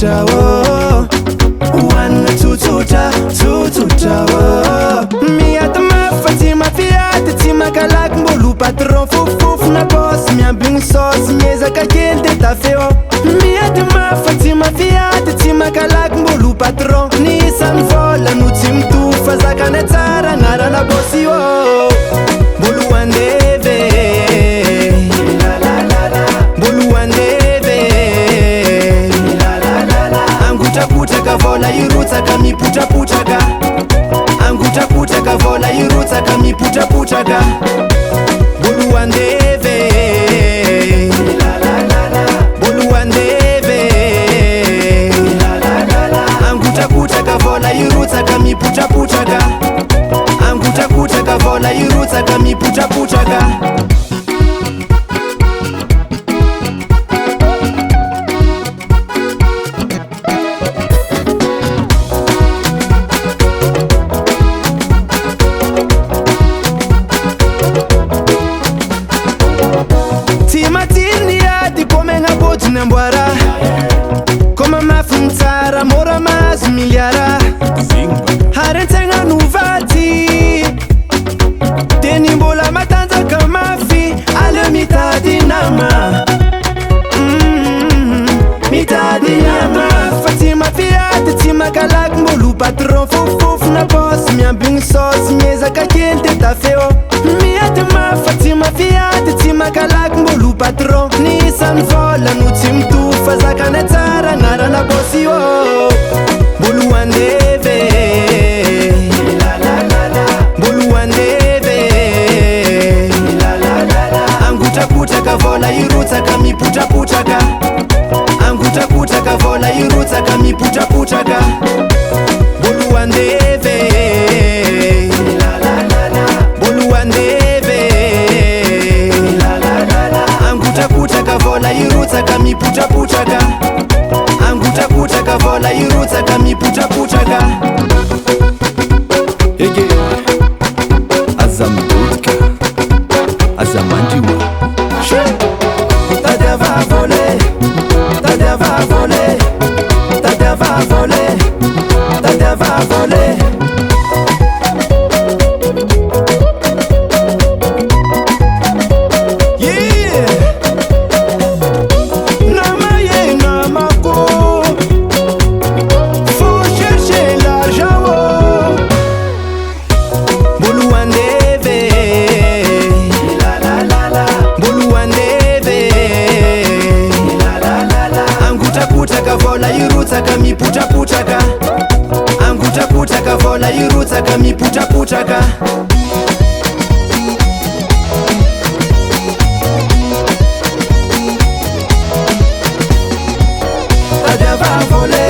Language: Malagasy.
tututa Wana tututa Miata mafati mafiati Tima kalak mbolu patron Fuf na boss Miambing sauce Mieza kakil de ta feo Miata mafati mafiati Tima kalak mbolu patron Nisan vola nu tim tu Fazaka na tsara ngara na bossi Bolu andeve Bolu andeve Anguta puta kavola irutsa kami puta ka Anguta puta kavola irutsa kami puta ka Bolu andeve Bolu andeve Anguta puta kavola irutsa kami puta ka Anguta puta kavola irutsa kami puta ka Nambwara Koma mafuntsara Mora mas miliara Harentenga nuvati Tenimbola matanza kamafi Ale mitadi nama Mitadi nama Fatima fiat Tima kalak mbolu patron Fuf na boss Miambing sauce Mieza kakil de ta feo Miatema Fatima fiat Tima kalak mbolu patron Nisan vola nu tim tu Fazaka na tsara ngara na bossi Bolu andeve Bolu andeve Anguta puta kavola irutsa kami puta ka Anguta puta kavola irutsa kami puta ka Bolu andeve Bolu andeve Anguta puta kavola irutsa kami puta ka Anguta puta kavola irutsa kami puta ka Ege Azambuka Azamandiwa Tadia va voler Tadia va voler Tadia va voler Tadia va voler Kavola irutsa kami puta ka Anguta puta kavola irutsa kami puta ka Tadia va voler